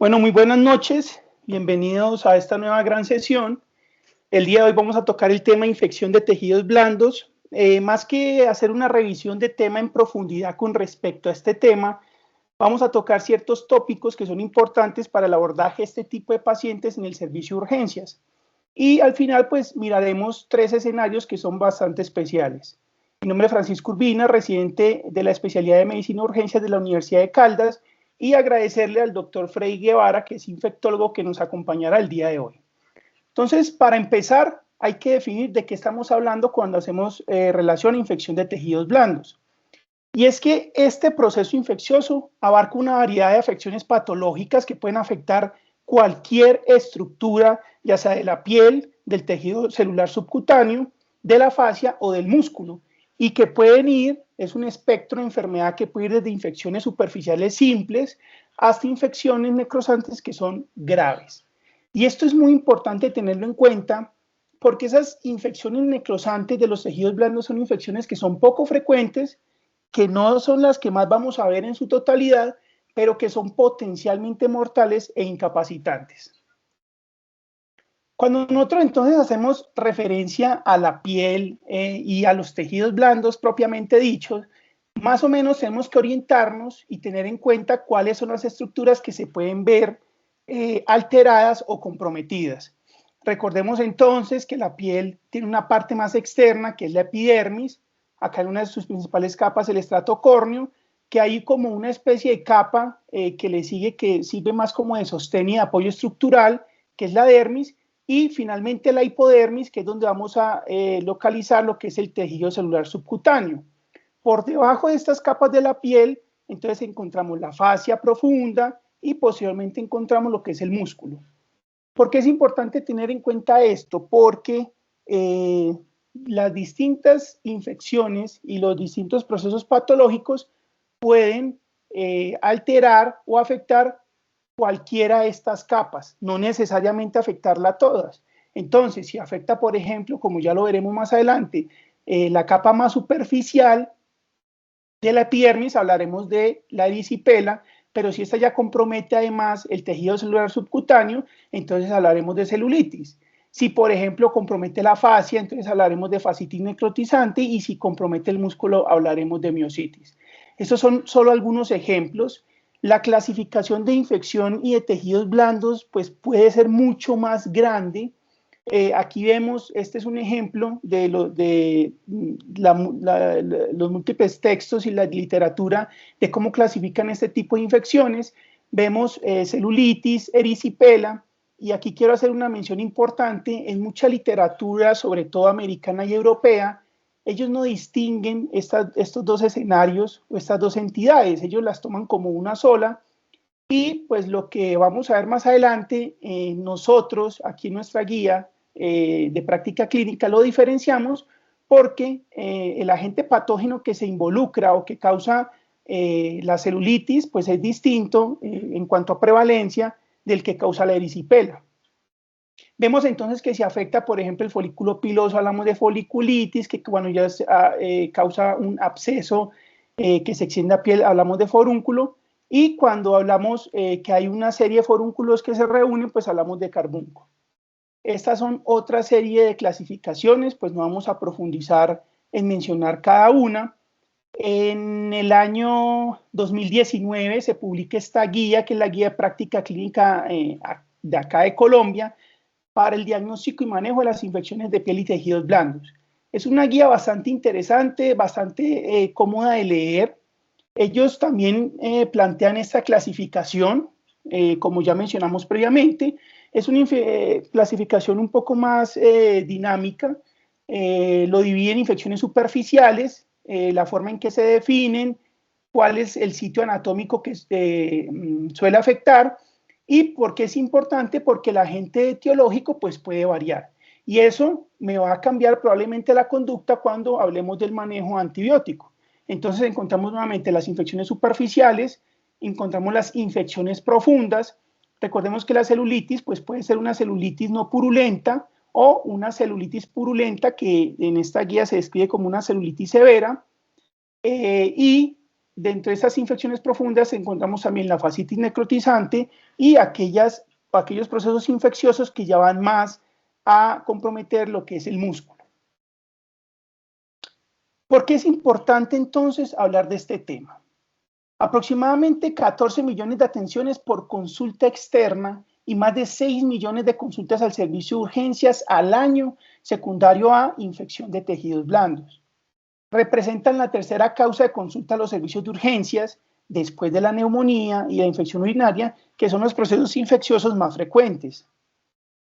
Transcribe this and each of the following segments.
Bueno, muy buenas noches, bienvenidos a esta nueva gran sesión. El día de hoy vamos a tocar el tema infección de tejidos blandos. Más que hacer una revisión de tema en profundidad con respecto a este tema, vamos a tocar ciertos tópicos que son importantes para el abordaje de este tipo de pacientes en el servicio de urgencias. Y al final, pues, miraremos 3 escenarios que son bastante especiales. Mi nombre es Francisco Urbina, residente de la especialidad de Medicina de Urgencias de la Universidad de Caldas, y agradecerle al doctor Frei Guevara, que es infectólogo, que nos acompañará el día de hoy. Entonces, para empezar, hay que definir de qué estamos hablando cuando hacemos relación a infección de tejidos blandos. Y es que este proceso infeccioso abarca una variedad de afecciones patológicas que pueden afectar cualquier estructura, ya sea de la piel, del tejido celular subcutáneo, de la fascia o del músculo, y que pueden ir, es un espectro de enfermedad que puede ir desde infecciones superficiales simples hasta infecciones necrosantes que son graves. Y esto es muy importante tenerlo en cuenta porque esas infecciones necrosantes de los tejidos blandos son infecciones que son poco frecuentes, que no son las que más vamos a ver en su totalidad, pero que son potencialmente mortales e incapacitantes. Cuando nosotros entonces hacemos referencia a la piel y a los tejidos blandos propiamente dichos, más o menos tenemos que orientarnos y tener en cuenta cuáles son las estructuras que se pueden ver alteradas o comprometidas. Recordemos entonces que la piel tiene una parte más externa, que es la epidermis, acá en una de sus principales capas el estrato córneo, que hay como una especie de capa que le sigue, que sirve más como de sostén y de apoyo estructural, que es la dermis, y finalmente la hipodermis, que es donde vamos a localizar lo que es el tejido celular subcutáneo. Por debajo de estas capas de la piel, entonces encontramos la fascia profunda y posteriormente encontramos lo que es el músculo. ¿Por qué es importante tener en cuenta esto? Porque las distintas infecciones y los distintos procesos patológicos pueden alterar o afectar cualquiera de estas capas, no necesariamente afectarla a todas. Entonces, si afecta, por ejemplo, como ya lo veremos más adelante, la capa más superficial de la epidermis, hablaremos de la erisipela, pero si esta ya compromete además el tejido celular subcutáneo, entonces hablaremos de celulitis. Si, por ejemplo, compromete la fascia, entonces hablaremos de fascitis necrotizante, y si compromete el músculo, hablaremos de miositis. Estos son solo algunos ejemplos. La clasificación de infección y de tejidos blandos pues puede ser mucho más grande. Aquí vemos, este es un ejemplo de los múltiples textos y la literatura de cómo clasifican este tipo de infecciones. Vemos celulitis, erisipela, y aquí quiero hacer una mención importante. En mucha literatura, sobre todo americana y europea, ellos no distinguen estos dos escenarios o estas dos entidades, ellos las toman como una sola. Y pues lo que vamos a ver más adelante, nosotros aquí en nuestra guía de práctica clínica lo diferenciamos porque el agente patógeno que se involucra o que causa la celulitis pues es distinto en cuanto a prevalencia del que causa la erisipela. Vemos entonces que si afecta, por ejemplo, el folículo piloso, hablamos de foliculitis, que cuando ya causa un absceso que se extiende a piel, hablamos de forúnculo, y cuando hablamos que hay una serie de forúnculos que se reúnen, pues hablamos de carbúnculo. Estas son otra serie de clasificaciones, pues no vamos a profundizar en mencionar cada una. En el año 2019 se publica esta guía, que es la guía de práctica clínica de acá de Colombia, para el diagnóstico y manejo de las infecciones de piel y tejidos blandos. Es una guía bastante interesante, bastante cómoda de leer. Ellos también plantean esta clasificación, como ya mencionamos previamente. Es una clasificación un poco más dinámica. Lo divide en infecciones superficiales, la forma en que se definen, cuál es el sitio anatómico que suele afectar. ¿Y por qué es importante? Porque el agente etiológico pues, puede variar. Y eso me va a cambiar probablemente la conducta cuando hablemos del manejo antibiótico. Entonces encontramos nuevamente las infecciones superficiales, encontramos las infecciones profundas. Recordemos que la celulitis pues, puede ser una celulitis no purulenta o una celulitis purulenta, que en esta guía se describe como una celulitis severa. Y dentro de esas infecciones profundas encontramos también la fascitis necrotizante y aquellos procesos infecciosos que ya van más a comprometer lo que es el músculo. ¿Por qué es importante entonces hablar de este tema? Aproximadamente 14 millones de atenciones por consulta externa y más de 6 millones de consultas al servicio de urgencias al año secundario a infección de tejidos blandos. Representan la tercera causa de consulta a los servicios de urgencias después de la neumonía y la infección urinaria, que son los procesos infecciosos más frecuentes.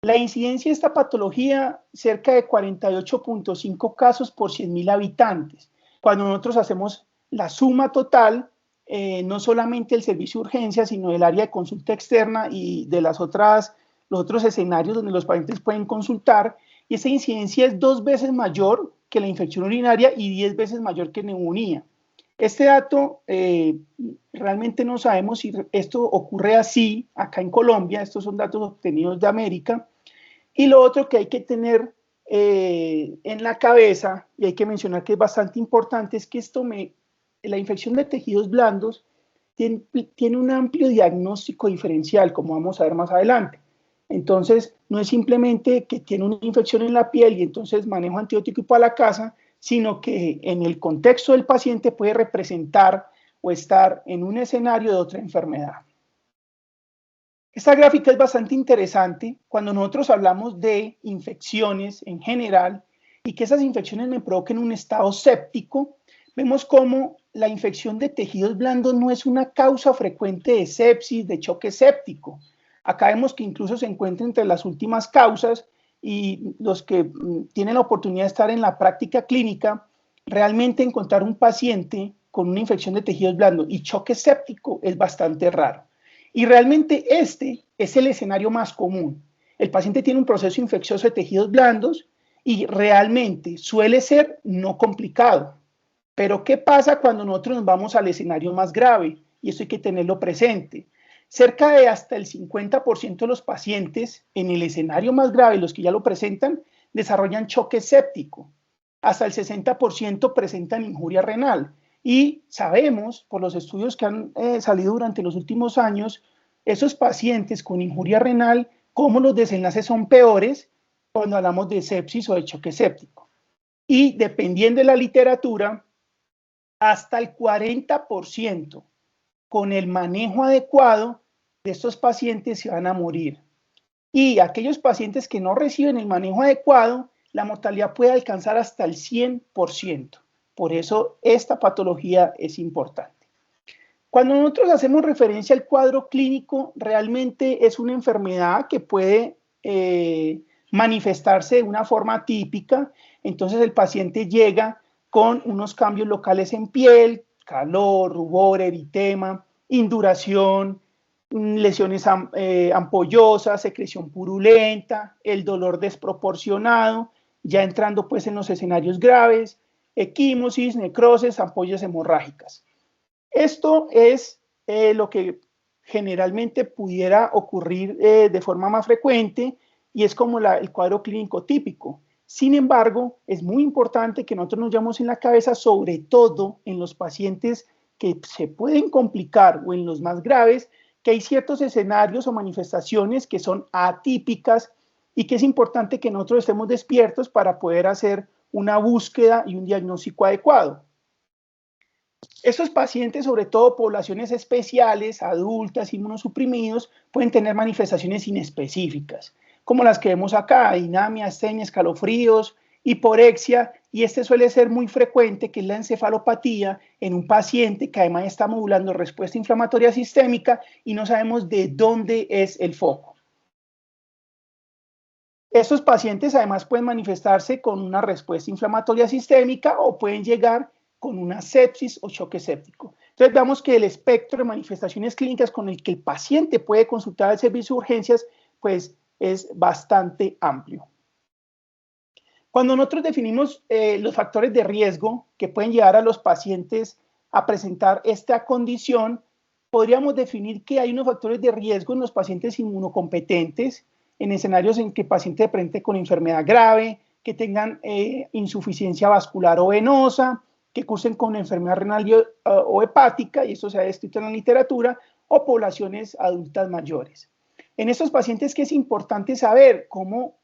La incidencia de esta patología, cerca de 48.5 casos por 100.000 habitantes. Cuando nosotros hacemos la suma total, no solamente el servicio de urgencia, sino el área de consulta externa y de los otros escenarios donde los pacientes pueden consultar, y esa incidencia es 2 veces mayor que la infección urinaria y 10 veces mayor que neumonía. Este dato realmente no sabemos si esto ocurre así acá en Colombia. Estos son datos obtenidos de América. Y lo otro que hay que tener en la cabeza, y hay que mencionar que es bastante importante, es que la infección de tejidos blandos tiene un amplio diagnóstico diferencial, como vamos a ver más adelante. Entonces, no es simplemente que tiene una infección en la piel y entonces manejo antibiótico y para la casa, sino que en el contexto del paciente puede representar o estar en un escenario de otra enfermedad. Esta gráfica es bastante interesante cuando nosotros hablamos de infecciones en general y que esas infecciones me provoquen un estado séptico. Vemos cómo la infección de tejidos blandos no es una causa frecuente de sepsis, de choque séptico. Acá vemos que incluso se encuentra entre las últimas causas, y los que tienen la oportunidad de estar en la práctica clínica, realmente encontrar un paciente con una infección de tejidos blandos y choque séptico es bastante raro. Y realmente este es el escenario más común. El paciente tiene un proceso infeccioso de tejidos blandos y realmente suele ser no complicado. Pero ¿qué pasa cuando nosotros nos vamos al escenario más grave? Y eso hay que tenerlo presente. Cerca de hasta el 50% de los pacientes en el escenario más grave, los que ya lo presentan, desarrollan choque séptico. Hasta el 60% presentan injuria renal. Y sabemos, por los estudios que han salido durante los últimos años, esos pacientes con injuria renal, cómo los desenlaces son peores cuando hablamos de sepsis o de choque séptico. Y dependiendo de la literatura, hasta el 40% con el manejo adecuado de estos pacientes se van a morir. Y aquellos pacientes que no reciben el manejo adecuado, la mortalidad puede alcanzar hasta el 100%. Por eso esta patología es importante. Cuando nosotros hacemos referencia al cuadro clínico, realmente es una enfermedad que puede manifestarse de una forma típica. Entonces el paciente llega con unos cambios locales en piel, calor, rubor, eritema, induración, lesiones ampollosas, secreción purulenta, el dolor desproporcionado, ya entrando pues en los escenarios graves, equimosis, necrosis, ampollas hemorrágicas. Esto es lo que generalmente pudiera ocurrir de forma más frecuente y es como el cuadro clínico típico. Sin embargo, es muy importante que nosotros nos llevemos en la cabeza, sobre todo en los pacientes que se pueden complicar o en los más graves, que hay ciertos escenarios o manifestaciones que son atípicas y que es importante que nosotros estemos despiertos para poder hacer una búsqueda y un diagnóstico adecuado. Estos pacientes, sobre todo poblaciones especiales, adultas, inmunosuprimidos, pueden tener manifestaciones inespecíficas, como las que vemos acá: dinamia, astenia, escalofríos, hiporexia, y este suele ser muy frecuente, que es la encefalopatía en un paciente que además está modulando respuesta inflamatoria sistémica y no sabemos de dónde es el foco. Estos pacientes además pueden manifestarse con una respuesta inflamatoria sistémica o pueden llegar con una sepsis o choque séptico. Entonces vemos que el espectro de manifestaciones clínicas con el que el paciente puede consultar al servicio de urgencias pues es bastante amplio. Cuando nosotros definimos los factores de riesgo que pueden llevar a los pacientes a presentar esta condición, podríamos definir que hay unos factores de riesgo en los pacientes inmunocompetentes, en escenarios en que el paciente se presente con enfermedad grave, que tengan insuficiencia vascular o venosa, que cursen con enfermedad renal o hepática, y esto se ha descrito en la literatura, o poblaciones adultas mayores. En estos pacientes, ¿qué es importante saber? Cómo,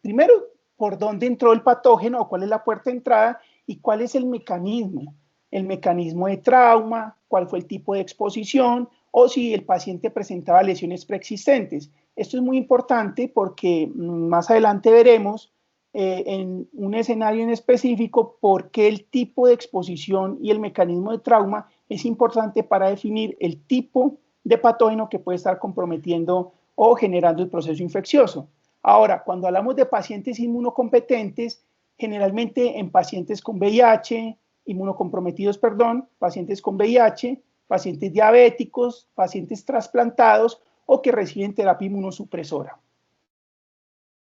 primero, por dónde entró el patógeno o cuál es la puerta de entrada y cuál es el mecanismo de trauma, cuál fue el tipo de exposición o si el paciente presentaba lesiones preexistentes. Esto es muy importante porque más adelante veremos en un escenario en específico por qué el tipo de exposición y el mecanismo de trauma es importante para definir el tipo de patógeno que puede estar comprometiendo o generando el proceso infeccioso. Ahora, cuando hablamos de pacientes inmunocompetentes, generalmente en pacientes con VIH, inmunocomprometidos, perdón, pacientes con VIH, pacientes diabéticos, pacientes trasplantados o que reciben terapia inmunosupresora.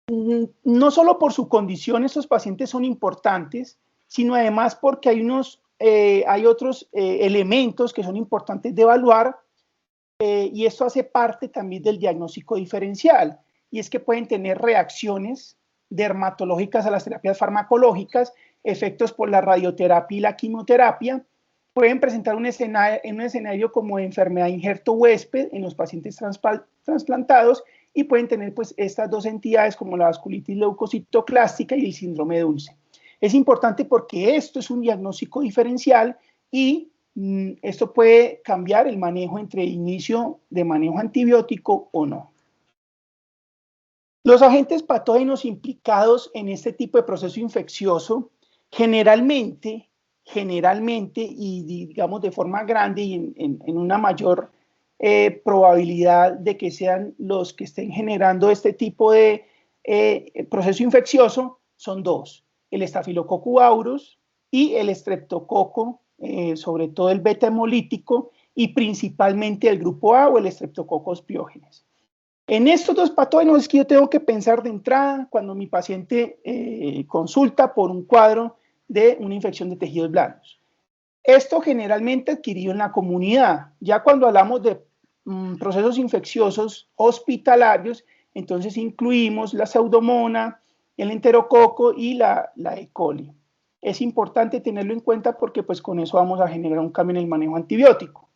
No solo por su condición estos pacientes son importantes, sino además porque hay otros elementos que son importantes de evaluar y esto hace parte también del diagnóstico diferencial, y es que pueden tener reacciones dermatológicas a las terapias farmacológicas, efectos por la radioterapia y la quimioterapia, pueden presentar un escenario como enfermedad injerto huésped en los pacientes trasplantados y pueden tener pues estas dos entidades como la vasculitis leucocitoclástica y el síndrome dulce. Es importante porque esto es un diagnóstico diferencial y esto puede cambiar el manejo entre inicio de manejo antibiótico o no. Los agentes patógenos implicados en este tipo de proceso infeccioso generalmente y digamos de forma grande y en una mayor probabilidad de que sean los que estén generando este tipo de proceso infeccioso son dos, el Staphylococcus aureus y el estreptococo, sobre todo el beta hemolítico y principalmente el grupo A o el Streptococcus pyogenes. En estos dos patógenos es que yo tengo que pensar de entrada cuando mi paciente consulta por un cuadro de una infección de tejidos blandos. Esto generalmente adquirido en la comunidad. Ya cuando hablamos de procesos infecciosos hospitalarios, entonces incluimos la pseudomonas, el enterococo y la E. coli. Es importante tenerlo en cuenta porque pues con eso vamos a generar un cambio en el manejo antibiótico.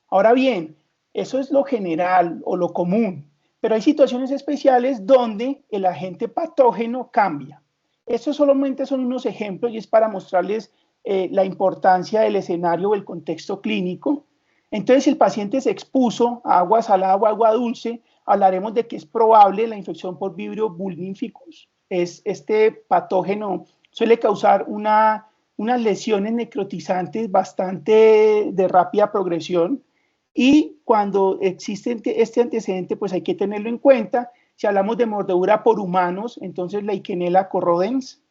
Ahora bien, eso es lo general o lo común, pero hay situaciones especiales donde el agente patógeno cambia. Estos solamente son unos ejemplos y es para mostrarles la importancia del escenario o el contexto clínico. Entonces, si el paciente se expuso a agua salada o agua dulce, hablaremos de que es probable la infección por Vibrio vulnificus. Este patógeno suele causar unas lesiones necrotizantes bastante de rápida progresión y cuando existe este antecedente, pues hay que tenerlo en cuenta. Si hablamos de mordedura por humanos, entonces Leishmanella corrodens.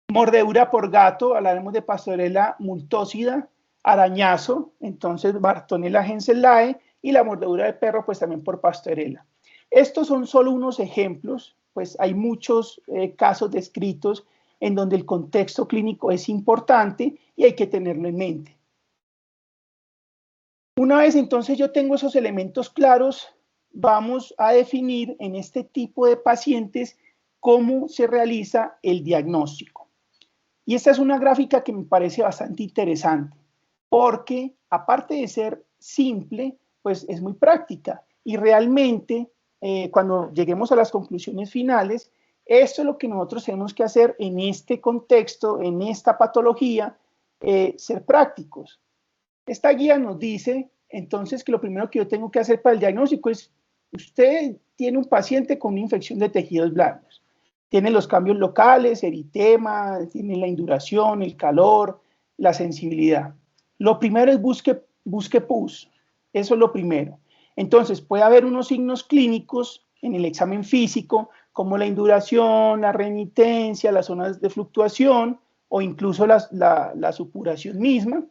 Mordedura por gato, hablaremos de Pastorela multócida, arañazo, entonces Bartonella henselae, y la mordedura de perro, pues también por Pastorela. Estos son solo unos ejemplos, pues hay muchos casos descritos en donde el contexto clínico es importante y hay que tenerlo en mente. Una vez entonces yo tengo esos elementos claros, vamos a definir en este tipo de pacientes cómo se realiza el diagnóstico. Y esta es una gráfica que me parece bastante interesante, porque aparte de ser simple, pues es muy práctica. Y realmente, cuando lleguemos a las conclusiones finales, esto es lo que nosotros tenemos que hacer en este contexto, en esta patología, ser prácticos. Esta guía nos dice, entonces, que lo primero que yo tengo que hacer para el diagnóstico es, usted tiene un paciente con una infección de tejidos blandos. Tiene los cambios locales, eritema, tiene la induración, el calor, la sensibilidad. Lo primero es busque pus. Eso es lo primero. Entonces, puede haber unos signos clínicos en el examen físico, como la induración, la remitencia, las zonas de fluctuación o incluso la supuración misma.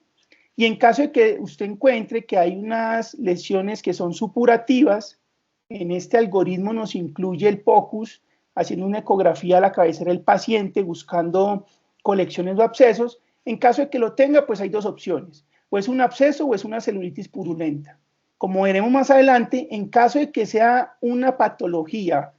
Y en caso de que usted encuentre que hay unas lesiones que son supurativas, en este algoritmo nos incluye el POCUS, haciendo una ecografía a la cabecera del paciente, buscando colecciones o abscesos. En caso de que lo tenga, pues hay dos opciones, o es un absceso o es una celulitis purulenta. Como veremos más adelante, en caso de que sea una patología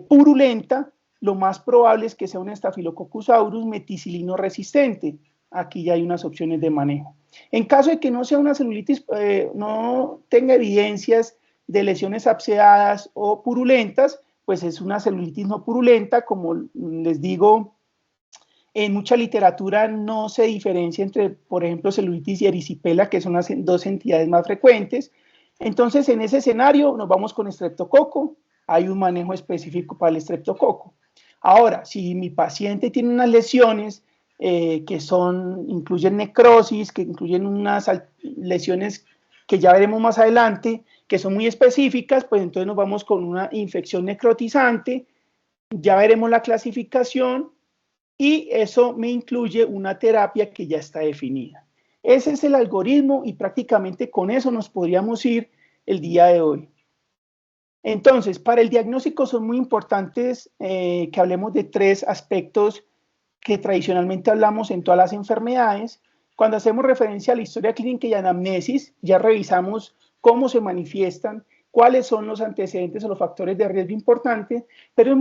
purulenta, lo más probable es que sea un Staphylococcus aureus meticilino resistente. Aquí ya hay unas opciones de manejo. En caso de que no sea una celulitis, no tenga evidencias de lesiones abscedadas o purulentas, pues es una celulitis no purulenta. Como les digo, en mucha literatura no se diferencia entre, por ejemplo, celulitis y erisipela, que son las dos entidades más frecuentes. Entonces, en ese escenario nos vamos con estreptococo. Hay un manejo específico para el estreptococo. Ahora, si mi paciente tiene unas lesiones incluyen necrosis, que incluyen unas lesiones que ya veremos más adelante, que son muy específicas, pues entonces nos vamos con una infección necrotizante. Ya veremos la clasificación y eso me incluye una terapia que ya está definida. Ese es el algoritmo y prácticamente con eso nos podríamos ir el día de hoy. Entonces, para el diagnóstico son muy importantes que hablemos de tres aspectos que tradicionalmente hablamos en todas las enfermedades. Cuando hacemos referencia a la historia clínica y anamnesis, ya revisamos cómo se manifiestan, cuáles son los antecedentes o los factores de riesgo importantes, pero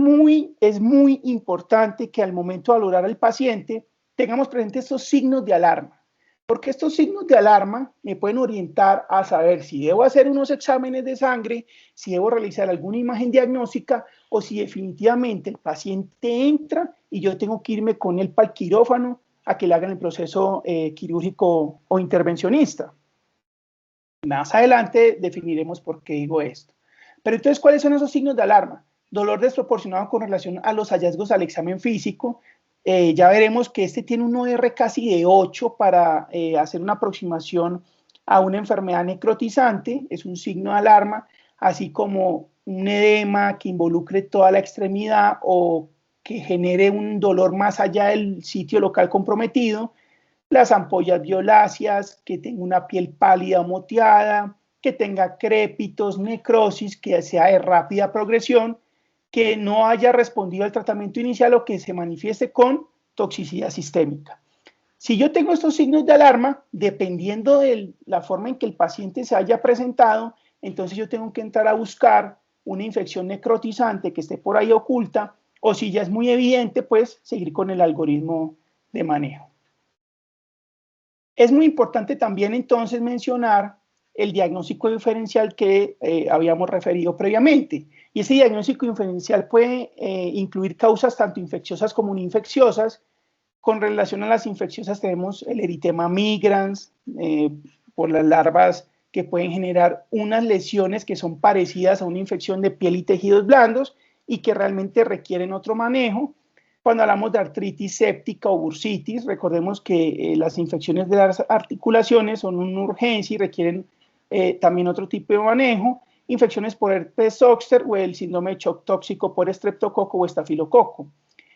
es muy importante que al momento de valorar al paciente tengamos presentes estos signos de alarma, porque estos signos de alarma me pueden orientar a saber si debo hacer unos exámenes de sangre, si debo realizar alguna imagen diagnóstica o si definitivamente el paciente entra y yo tengo que irme con él para el quirófano a que le hagan el proceso quirúrgico o intervencionista. Más adelante definiremos por qué digo esto. Pero entonces, ¿cuáles son esos signos de alarma? Dolor desproporcionado con relación a los hallazgos al examen físico. Ya veremos que este tiene un OR casi de 8 para hacer una aproximación a una enfermedad necrotizante, es un signo de alarma, así como un edema que involucre toda la extremidad o que genere un dolor más allá del sitio local comprometido, las ampollas violáceas, que tenga una piel pálida o moteada, que tenga crépitos, necrosis, que sea de rápida progresión, que no haya respondido al tratamiento inicial o que se manifieste con toxicidad sistémica. Si yo tengo estos signos de alarma, dependiendo de la forma en que el paciente se haya presentado, entonces yo tengo que entrar a buscar una infección necrotizante que esté por ahí oculta, o si ya es muy evidente, pues seguir con el algoritmo de manejo. Es muy importante también entonces mencionar el diagnóstico diferencial que habíamos referido previamente. Y ese diagnóstico diferencial puede incluir causas tanto infecciosas como no infecciosas. Con relación a las infecciosas tenemos el eritema migrans, por las larvas que pueden generar unas lesiones que son parecidas a una infección de piel y tejidos blandos y que realmente requieren otro manejo. Cuando hablamos de artritis séptica o bursitis, recordemos que las infecciones de las articulaciones son una urgencia y requieren también otro tipo de manejo. Infecciones por herpes zóster o el síndrome de shock tóxico por estreptococo o estafilococo.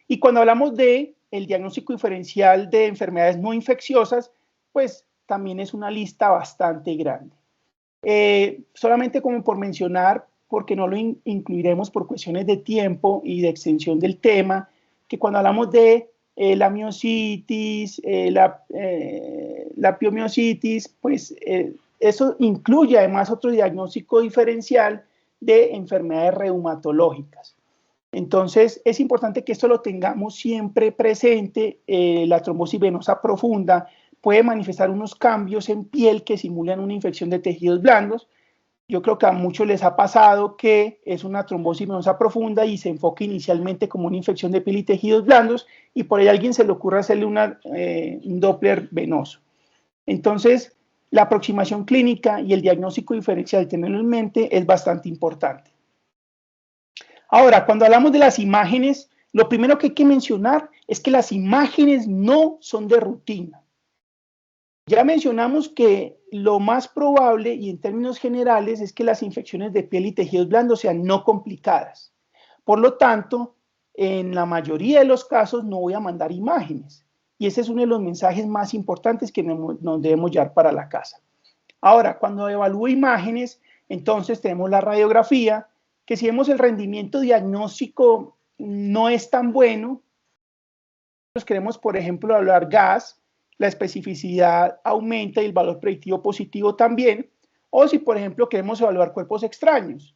Y cuando hablamos de el diagnóstico diferencial de enfermedades no infecciosas, pues también es una lista bastante grande. Solamente como por mencionar, porque no lo incluiremos por cuestiones de tiempo y de extensión del tema, que cuando hablamos de la miositis, la piomiositis, pues eso incluye además otro diagnóstico diferencial de enfermedades reumatológicas. Entonces, es importante que esto lo tengamos siempre presente. La trombosis venosa profunda puede manifestar unos cambios en piel que simulan una infección de tejidos blandos. Yo creo que a muchos les ha pasado que es una trombosis venosa profunda y se enfoca inicialmente como una infección de piel y tejidos blandos y por ahí a alguien se le ocurre hacerle un Doppler venoso. Entonces, la aproximación clínica y el diagnóstico diferencial, tenerlo en mente, es bastante importante. Ahora, cuando hablamos de las imágenes, lo primero que hay que mencionar es que las imágenes no son de rutina. Ya mencionamos que lo más probable y en términos generales es que las infecciones de piel y tejidos blandos sean no complicadas. Por lo tanto, en la mayoría de los casos no voy a mandar imágenes. Y ese es uno de los mensajes más importantes que nos debemos llevar para la casa. Ahora, cuando evalúo imágenes, entonces tenemos la radiografía, que si vemos el rendimiento diagnóstico no es tan bueno. Nosotros queremos, por ejemplo, hablar gas, la especificidad aumenta y el valor predictivo positivo también. O si, por ejemplo, queremos evaluar cuerpos extraños.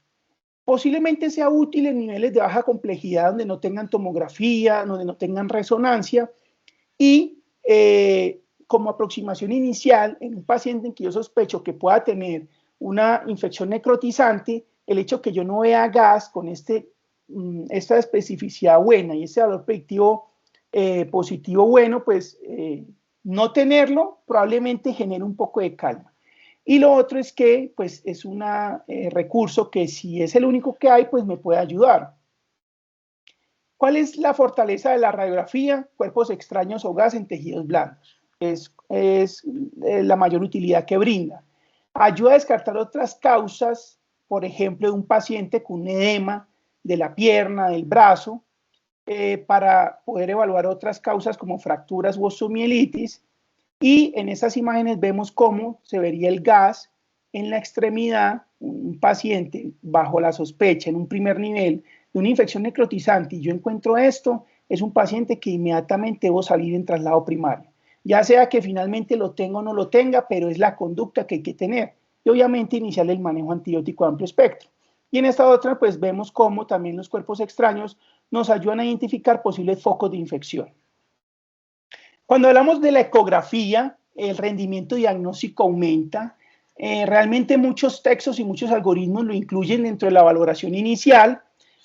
Posiblemente sea útil en niveles de baja complejidad donde no tengan tomografía, donde no tengan resonancia y como aproximación inicial en un paciente en que yo sospecho que pueda tener una infección necrotizante, el hecho que yo no vea gas con esta especificidad buena y ese valor predictivo positivo bueno, pues no tenerlo probablemente genere un poco de calma. Y lo otro es que pues es un recurso que si es el único que hay, pues me puede ayudar. ¿Cuál es la fortaleza de la radiografía? Cuerpos extraños o gas en tejidos blandos. Es la mayor utilidad que brinda. Ayuda a descartar otras causas, por ejemplo, de un paciente con un edema de la pierna, del brazo, para poder evaluar otras causas como fracturas u osteomielitis. Y en esas imágenes vemos cómo se vería el gas en la extremidad, un paciente bajo la sospecha en un primer nivel de una infección necrotizante y yo encuentro esto, es un paciente que inmediatamente debo salir en traslado primario. Ya sea que finalmente lo tenga o no lo tenga, pero es la conducta que hay que tener. Y obviamente iniciar el manejo antibiótico de amplio espectro. Y en esta otra, pues vemos cómo también los cuerpos extraños nos ayudan a identificar posibles focos de infección. Cuando hablamos de la ecografía, el rendimiento diagnóstico aumenta. Realmente muchos textos y muchos algoritmos lo incluyen dentro de la valoración inicial.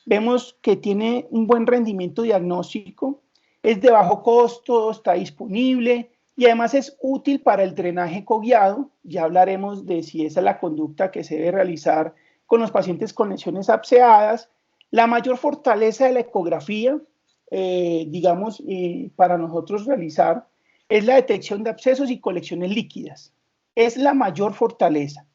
Vemos que tiene un buen rendimiento diagnóstico, es de bajo costo, está disponible y además es útil para el drenaje coguiado. Ya hablaremos de si esa es la conducta que se debe realizar con los pacientes con lesiones absceadas. La mayor fortaleza de la ecografía digamos, para nosotros realizar es la detección de abscesos y colecciones líquidas. Es la mayor fortaleza.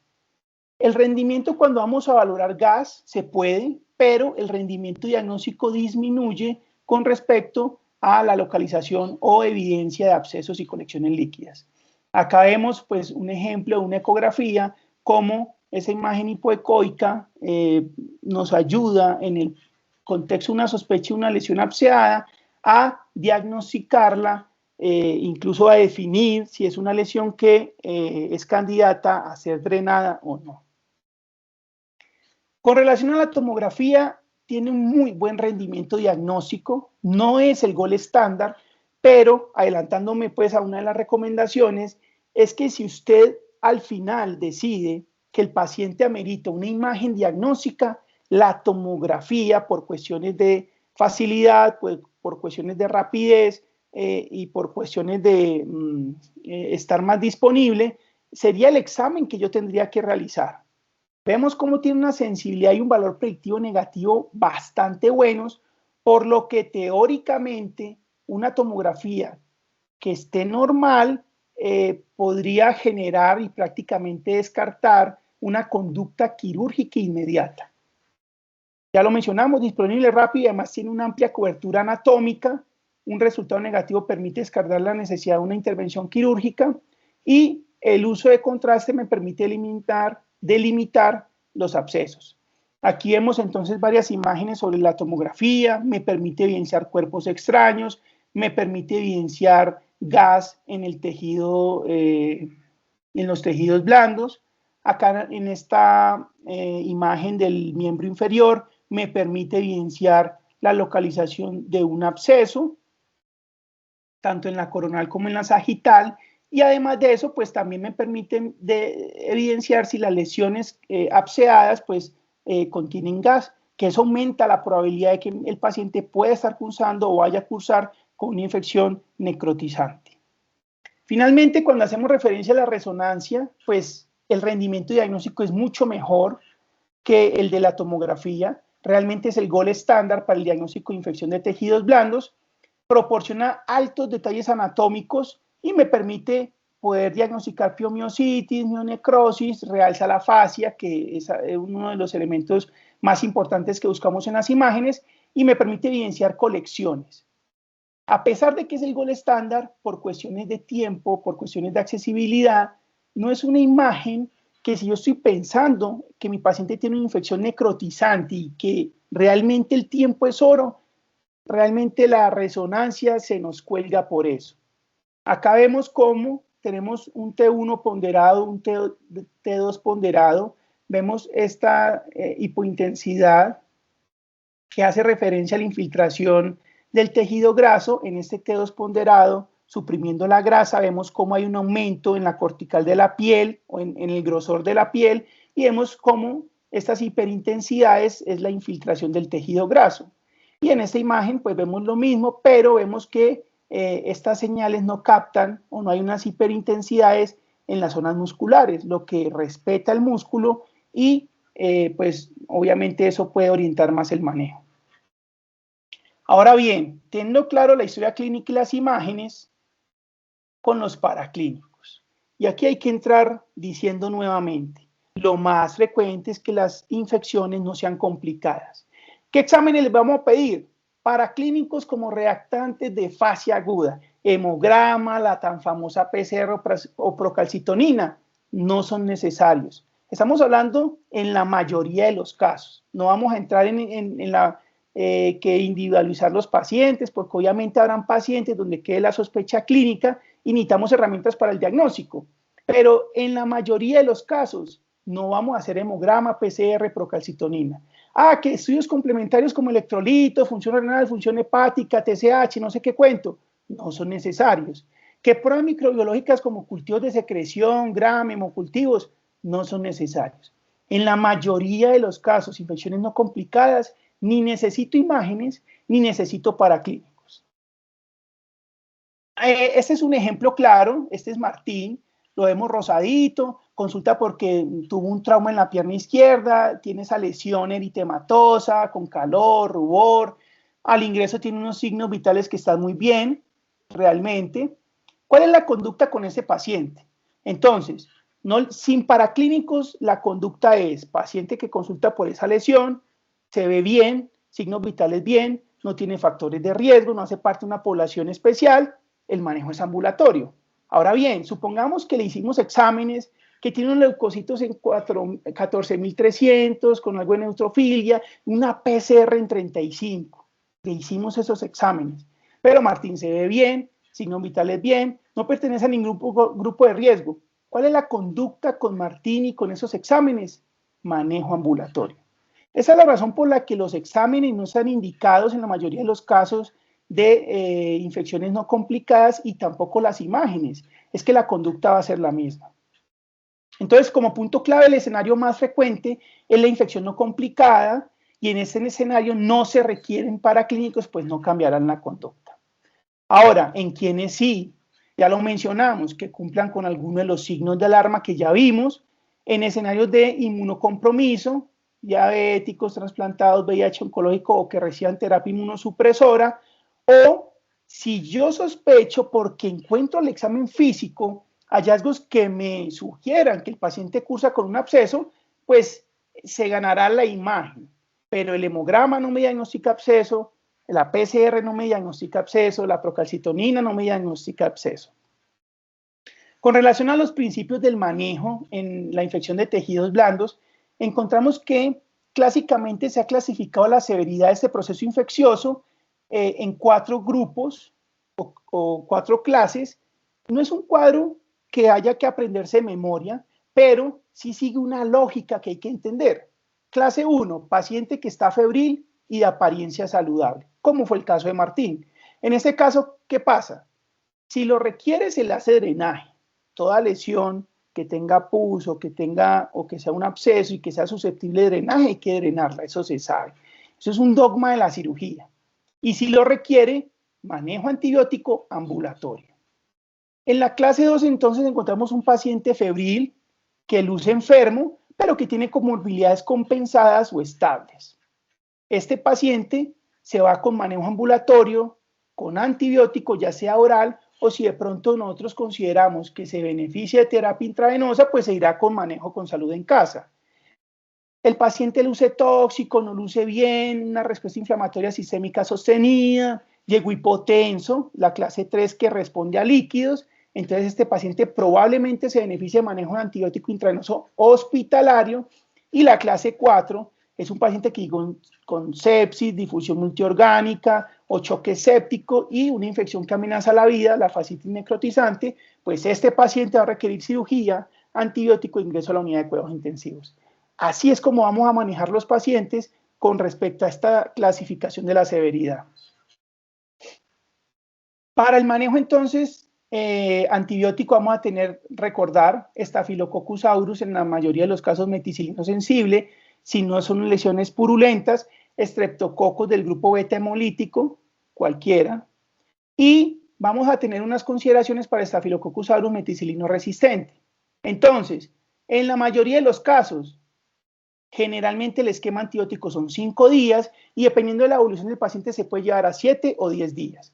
El rendimiento cuando vamos a valorar gas se puede, pero el rendimiento diagnóstico disminuye con respecto a la localización o evidencia de abscesos y colecciones líquidas. Acá vemos pues un ejemplo de una ecografía, como esa imagen hipoecoica nos ayuda en el contexto de una sospecha de una lesión absceada a diagnosticarla, incluso a definir si es una lesión que es candidata a ser drenada o no. Con relación a la tomografía, tiene un muy buen rendimiento diagnóstico, no es el gol estándar, pero adelantándome pues a una de las recomendaciones, es que si usted al final decide que el paciente amerita una imagen diagnóstica, la tomografía por cuestiones de facilidad, pues, por cuestiones de rapidez y por cuestiones de estar más disponible, sería el examen que yo tendría que realizar. Vemos cómo tiene una sensibilidad y un valor predictivo negativo bastante buenos, por lo que teóricamente una tomografía que esté normal podría generar y prácticamente descartar una conducta quirúrgica inmediata. Ya lo mencionamos, disponible rápido y además tiene una amplia cobertura anatómica. Un resultado negativo permite descartar la necesidad de una intervención quirúrgica y el uso de contraste me permite delimitar los abscesos. Aquí vemos entonces varias imágenes sobre la tomografía, me permite evidenciar cuerpos extraños, me permite evidenciar gas en el tejido, en los tejidos blandos. Acá en esta imagen del miembro inferior me permite evidenciar la localización de un absceso, tanto en la coronal como en la sagital, y además de eso, pues también me permiten evidenciar si las lesiones absceadas, pues contienen gas, que eso aumenta la probabilidad de que el paciente pueda estar cursando o vaya a cursar con una infección necrotizante. Finalmente, cuando hacemos referencia a la resonancia, pues el rendimiento diagnóstico es mucho mejor que el de la tomografía. Realmente es el gol estándar para el diagnóstico de infección de tejidos blandos, proporciona altos detalles anatómicos y me permite poder diagnosticar piomiositis, mionecrosis, realza la fascia, que es uno de los elementos más importantes que buscamos en las imágenes, y me permite evidenciar colecciones. A pesar de que es el gol estándar, por cuestiones de tiempo, por cuestiones de accesibilidad, no es una imagen que si yo estoy pensando que mi paciente tiene una infección necrotizante y que realmente el tiempo es oro, realmente la resonancia se nos cuelga por eso. Acá vemos cómo tenemos un T1 ponderado, un T2 ponderado, vemos esta hipointensidad que hace referencia a la infiltración del tejido graso en este T2 ponderado, suprimiendo la grasa. Vemos cómo hay un aumento en la cortical de la piel o en el grosor de la piel, y vemos cómo estas hiperintensidades es la infiltración del tejido graso. Y en esta imagen pues vemos lo mismo, pero vemos que estas señales no captan o no hay unas hiperintensidades en las zonas musculares, lo que respeta el músculo y pues obviamente eso puede orientar más el manejo. Ahora bien, teniendo claro la historia clínica y las imágenes, con los paraclínicos. Y aquí hay que entrar diciendo nuevamente, lo más frecuente es que las infecciones no sean complicadas. ¿Qué exámenes les vamos a pedir? Paraclínicos como reactantes de fase aguda, hemograma, la tan famosa PCR o procalcitonina, no son necesarios. Estamos hablando en la mayoría de los casos. No vamos a entrar en la que individualizar los pacientes, porque obviamente habrán pacientes donde quede la sospecha clínica y necesitamos herramientas para el diagnóstico. Pero en la mayoría de los casos no vamos a hacer hemograma, PCR, procalcitonina. Que estudios complementarios como electrolitos, función renal, función hepática, TSH, no sé qué cuento, no son necesarios. Que pruebas microbiológicas como cultivos de secreción, Gram, hemocultivos, no son necesarios. En la mayoría de los casos, infecciones no complicadas, ni necesito imágenes, ni necesito paraclínicos. Este es un ejemplo claro, este es Martín, lo vemos rosadito, consulta porque tuvo un trauma en la pierna izquierda, tiene esa lesión eritematosa, con calor, rubor, al ingreso tiene unos signos vitales que están muy bien, realmente. ¿Cuál es la conducta con ese paciente? Entonces, sin paraclínicos, la conducta es paciente que consulta por esa lesión, se ve bien, signos vitales bien, no tiene factores de riesgo, no hace parte de una población especial, el manejo es ambulatorio. Ahora bien, supongamos que le hicimos exámenes que tiene unos leucocitos en 14.300, con algo de neutrofilia, una PCR en 35. Le hicimos esos exámenes. Pero Martín se ve bien, signos vitales bien, no pertenece a ningún grupo de riesgo. ¿Cuál es la conducta con Martín y con esos exámenes? Manejo ambulatorio. Esa es la razón por la que los exámenes no están indicados en la mayoría de los casos de infecciones no complicadas y tampoco las imágenes. Es que la conducta va a ser la misma. Entonces, como punto clave, el escenario más frecuente es la infección no complicada y en ese escenario no se requieren paraclínicos, pues no cambiarán la conducta. Ahora, en quienes sí, ya lo mencionamos, que cumplan con alguno de los signos de alarma que ya vimos, en escenarios de inmunocompromiso, diabéticos, trasplantados, VIH oncológico o que reciban terapia inmunosupresora, o si yo sospecho porque encuentro el examen físico hallazgos que me sugieran que el paciente cursa con un absceso, pues se ganará la imagen, pero el hemograma no me diagnostica absceso, la PCR no me diagnostica absceso, la procalcitonina no me diagnostica absceso. Con relación a los principios del manejo en la infección de tejidos blandos, encontramos que clásicamente se ha clasificado la severidad de este proceso infeccioso en 4 grupos o 4 clases. No es un cuadro que haya que aprenderse de memoria, pero sí sigue una lógica que hay que entender. Clase 1, paciente que está febril y de apariencia saludable, como fue el caso de Martín. En este caso, ¿qué pasa? Si lo requiere, se le hace drenaje. Toda lesión que tenga pus o que sea un absceso y que sea susceptible de drenaje, hay que drenarla, eso se sabe. Eso es un dogma de la cirugía. Y si lo requiere, manejo antibiótico ambulatorio. En la clase 2, entonces, encontramos un paciente febril que luce enfermo, pero que tiene comorbilidades compensadas o estables. Este paciente se va con manejo ambulatorio, con antibiótico, ya sea oral, o si de pronto nosotros consideramos que se beneficia de terapia intravenosa, pues se irá con manejo con salud en casa. El paciente luce tóxico, no luce bien, una respuesta inflamatoria sistémica sostenida, llegó hipotenso, la clase 3 que responde a líquidos, entonces este paciente probablemente se beneficia de manejo de antibiótico intravenoso hospitalario, y la clase 4 es un paciente que con sepsis, difusión multiorgánica o choque séptico y una infección que amenaza la vida, la fascitis necrotizante, pues este paciente va a requerir cirugía, antibiótico e ingreso a la unidad de cuidados intensivos. Así es como vamos a manejar los pacientes con respecto a esta clasificación de la severidad. Para el manejo entonces antibiótico vamos a recordar, Staphylococcus aureus en la mayoría de los casos meticilino sensible, si no son lesiones purulentas, estreptococos del grupo beta hemolítico, cualquiera, y vamos a tener unas consideraciones para Staphylococcus aureus meticilino resistente. Entonces, en la mayoría de los casos, generalmente el esquema antibiótico son 5 días y dependiendo de la evolución del paciente se puede llevar a 7 o 10 días.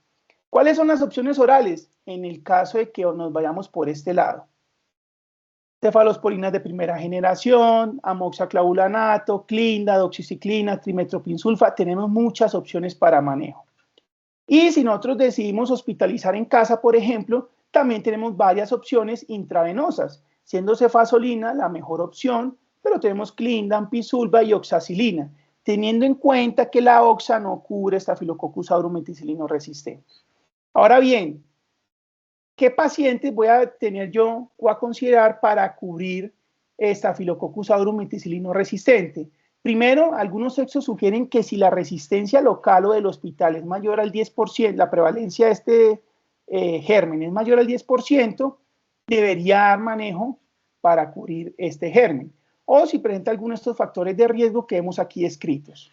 ¿Cuáles son las opciones orales? En el caso de que nos vayamos por este lado. Cefalosporinas de primera generación, amoxiclavulanato, clinda, doxiciclina, trimetoprim-sulfa, tenemos muchas opciones para manejo. Y si nosotros decidimos hospitalizar en casa, por ejemplo, también tenemos varias opciones intravenosas, siendo cefazolina la mejor opción, pero tenemos clinda, ampicilina y oxacilina, teniendo en cuenta que la oxa no cubre Staphylococcus aureus meticilino resistente. Ahora bien, ¿qué pacientes voy a tener yo o a considerar para cubrir Staphylococcus aureus meticilino resistente? Primero, algunos textos sugieren que si la resistencia local o del hospital es mayor al 10%, la prevalencia de este germen es mayor al 10%, debería dar manejo para cubrir este germen. O si presenta alguno de estos factores de riesgo que vemos aquí descritos.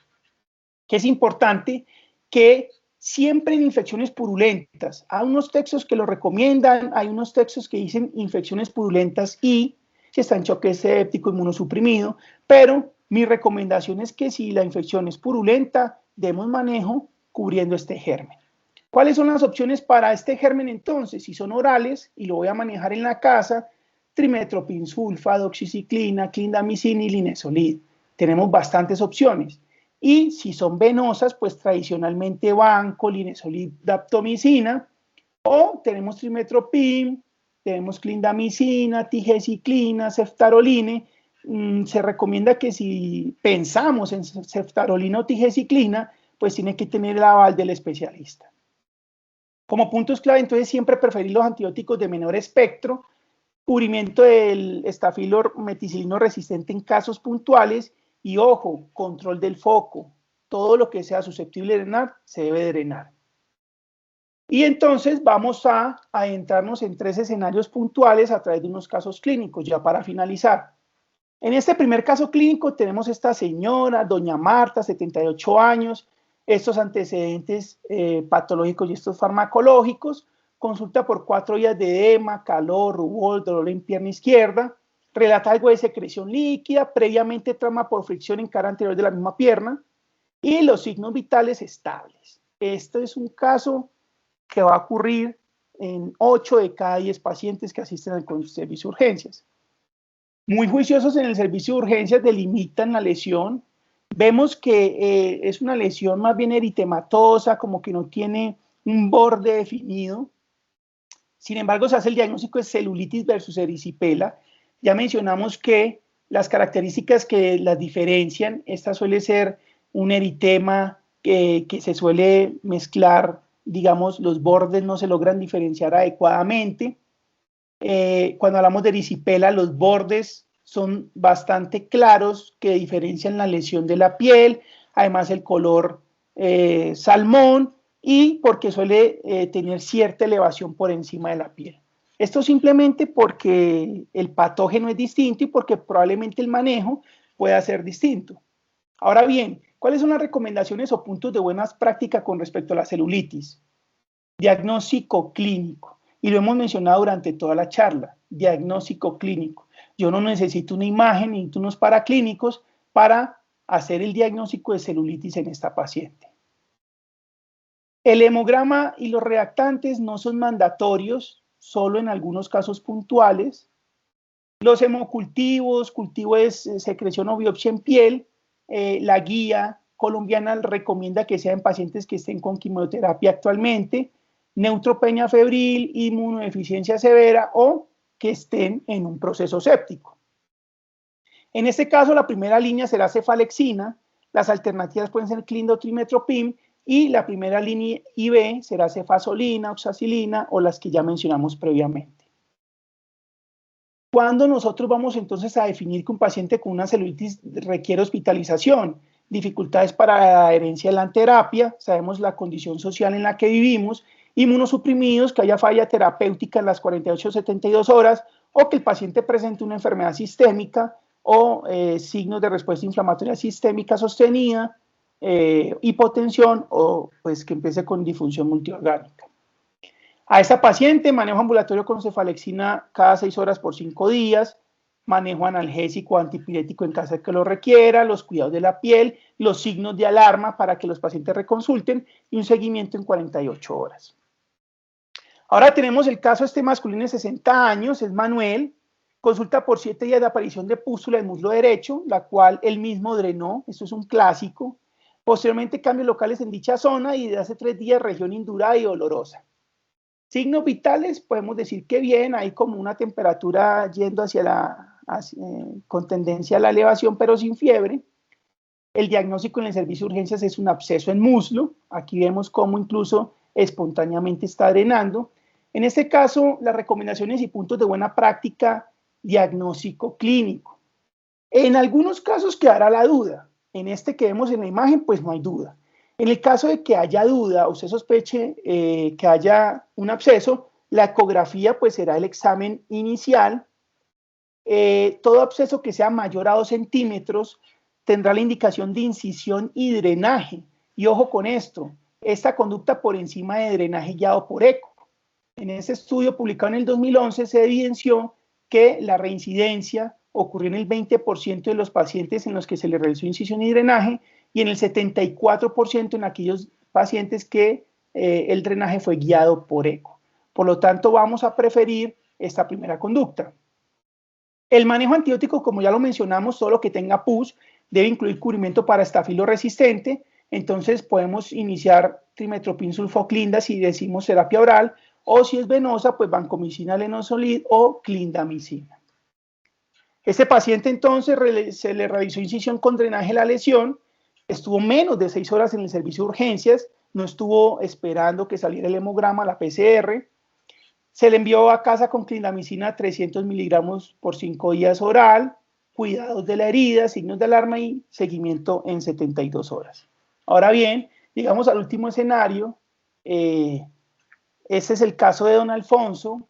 Que es importante que siempre en infecciones purulentas, hay unos textos que lo recomiendan, hay unos textos que dicen infecciones purulentas y si está en choque séptico, inmunosuprimido, pero mi recomendación es que si la infección es purulenta, demos manejo cubriendo este germen. ¿Cuáles son las opciones para este germen entonces? Si son orales y lo voy a manejar en la casa, trimetoprim-sulfa, doxiciclina, clindamicina y linezolid. Tenemos bastantes opciones. Y si son venosas, pues tradicionalmente banco, linezolid, daptomicina, o tenemos trimetoprim, tenemos clindamicina, tigeciclina, ceftaroline. Se recomienda que si pensamos en ceftarolina o tigeciclina, pues tiene que tener el aval del especialista. Como puntos clave, entonces siempre preferir los antibióticos de menor espectro, cubrimiento del estafilo meticilino resistente en casos puntuales y, ojo, control del foco. Todo lo que sea susceptible de drenar se debe drenar. Y entonces vamos a adentrarnos en 3 escenarios puntuales a través de unos casos clínicos, ya para finalizar. En este primer caso clínico tenemos esta señora, doña Marta, 78 años, estos antecedentes patológicos y estos farmacológicos, consulta por 4 días de edema, calor, rubor, dolor en pierna izquierda, relata algo de secreción líquida, previamente trauma por fricción en cara anterior de la misma pierna y los signos vitales estables. Este es un caso que va a ocurrir en 8 de cada 10 pacientes que asisten al servicio de urgencias. Muy juiciosos en el servicio de urgencias, delimitan la lesión. Vemos que es una lesión más bien eritematosa, como que no tiene un borde definido. Sin embargo, se hace el diagnóstico de celulitis versus erisipela. Ya mencionamos que las características que las diferencian, esta suele ser un eritema que se suele mezclar, digamos, los bordes no se logran diferenciar adecuadamente. Cuando hablamos de erisipela, los bordes son bastante claros que diferencian la lesión de la piel, además el color salmón y porque suele tener cierta elevación por encima de la piel. Esto simplemente porque el patógeno es distinto y porque probablemente el manejo pueda ser distinto. Ahora bien, ¿cuáles son las recomendaciones o puntos de buenas prácticas con respecto a la celulitis? Diagnóstico clínico. Y lo hemos mencionado durante toda la charla, diagnóstico clínico. Yo no necesito una imagen, necesito unos paraclínicos para hacer el diagnóstico de celulitis en esta paciente. El hemograma y los reactantes no son mandatorios, solo en algunos casos puntuales. Los hemocultivos, cultivo de secreción o biopsia en piel, la guía colombiana recomienda que sean pacientes que estén con quimioterapia actualmente, neutropenia febril, inmunodeficiencia severa o que estén en un proceso séptico. En este caso, la primera línea será cefalexina, las alternativas pueden ser clindotrimetoprim y la primera línea IB será cefazolina, oxacilina o las que ya mencionamos previamente. ¿Cuándo nosotros vamos entonces a definir que un paciente con una celulitis requiere hospitalización? Dificultades para la adherencia a la terapia, sabemos la condición social en la que vivimos, inmunosuprimidos, que haya falla terapéutica en las 48 o 72 horas, o que el paciente presente una enfermedad sistémica o signos de respuesta inflamatoria sistémica sostenida, hipotensión o pues que empiece con disfunción multiorgánica. A esta paciente, manejo ambulatorio con cefalexina cada 6 horas por 5 días, manejo analgésico antipirético en caso de que lo requiera, los cuidados de la piel, los signos de alarma para que los pacientes reconsulten y un seguimiento en 48 horas. Ahora tenemos el caso este masculino de 60 años, es Manuel, consulta por 7 días de aparición de pústula del muslo derecho, la cual él mismo drenó, esto es un clásico. Posteriormente cambios locales en dicha zona y de hace 3 días región indurada y dolorosa. Signos vitales, podemos decir que bien, hay como una temperatura yendo con tendencia a la elevación, pero sin fiebre. El diagnóstico en el servicio de urgencias es un absceso en muslo. Aquí vemos cómo incluso espontáneamente está drenando. En este caso, las recomendaciones y puntos de buena práctica, diagnóstico clínico. En algunos casos quedará la duda. En este que vemos en la imagen, pues no hay duda. En el caso de que haya duda o se sospeche que haya un absceso, la ecografía pues será el examen inicial. Todo absceso que sea mayor a 2 centímetros tendrá la indicación de incisión y drenaje. Y ojo con esto, esta conducta por encima de drenaje guiado por eco. En ese estudio publicado en el 2011 se evidenció que la reincidencia ocurrió en el 20% de los pacientes en los que se le realizó incisión y drenaje y en el 74% en aquellos pacientes que el drenaje fue guiado por eco. Por lo tanto, vamos a preferir esta primera conducta. El manejo antibiótico, como ya lo mencionamos, todo lo que tenga pus debe incluir cubrimiento para estafilo resistente. Entonces podemos iniciar trimestoprim sulfoclinda si decimos terapia oral, o si es venosa, pues vancomicina, lenozolid o clindamicina. Este paciente entonces se le realizó incisión con drenaje de la lesión, estuvo menos de 6 horas en el servicio de urgencias, no estuvo esperando que saliera el hemograma, la PCR, se le envió a casa con clindamicina 300 miligramos por 5 días oral, cuidados de la herida, signos de alarma y seguimiento en 72 horas. Ahora bien, llegamos al último escenario, este es el caso de don Alfonso.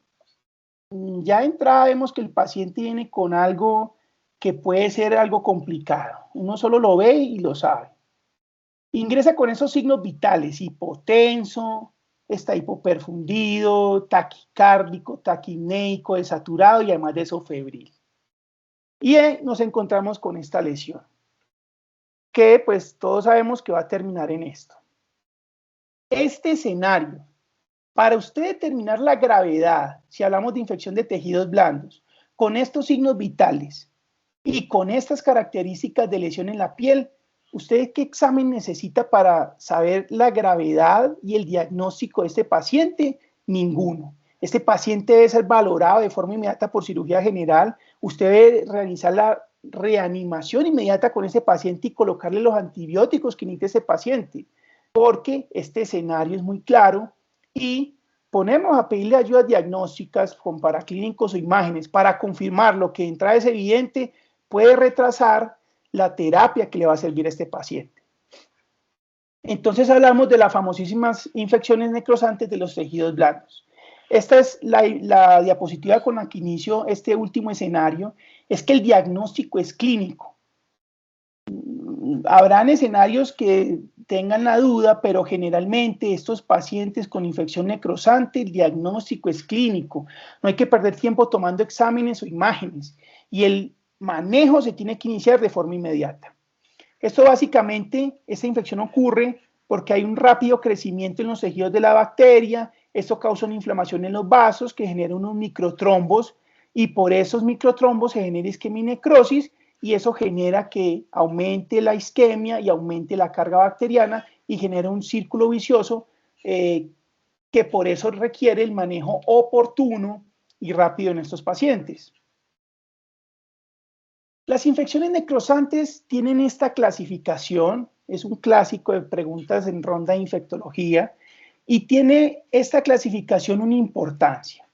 Ya de entrada vemos que el paciente viene con algo que puede ser algo complicado. Uno solo lo ve y lo sabe. Ingresa con esos signos vitales, hipotenso, está hipoperfundido, taquicárdico, taquineico, desaturado y además de eso febril. Y nos encontramos con esta lesión, que pues todos sabemos que va a terminar en esto. Este escenario, para usted determinar la gravedad, si hablamos de infección de tejidos blandos, con estos signos vitales y con estas características de lesión en la piel, ¿usted qué examen necesita para saber la gravedad y el diagnóstico de este paciente? Ninguno. Este paciente debe ser valorado de forma inmediata por cirugía general. Usted debe realizar la reanimación inmediata con ese paciente y colocarle los antibióticos que necesita ese paciente, porque este escenario es muy claro y ponernos a pedirle ayudas diagnósticas con paraclínicos o imágenes para confirmar lo que de entrada es evidente puede retrasar la terapia que le va a servir a este paciente. Entonces hablamos de las famosísimas infecciones necrosantes de los tejidos blandos. Esta es la diapositiva con la que inicio este último escenario, es que el diagnóstico es clínico. Habrán escenarios que tengan la duda, pero generalmente estos pacientes con infección necrosante, el diagnóstico es clínico. No hay que perder tiempo tomando exámenes o imágenes y el manejo se tiene que iniciar de forma inmediata. Esto básicamente, esta infección ocurre porque hay un rápido crecimiento en los tejidos de la bacteria, esto causa una inflamación en los vasos que genera unos microtrombos y por esos microtrombos se genera isquemia y necrosis y eso genera que aumente la isquemia y aumente la carga bacteriana y genera un círculo vicioso que por eso requiere el manejo oportuno y rápido en estos pacientes. Las infecciones necrosantes tienen esta clasificación, es un clásico de preguntas en ronda de infectología y tiene esta clasificación una importancia.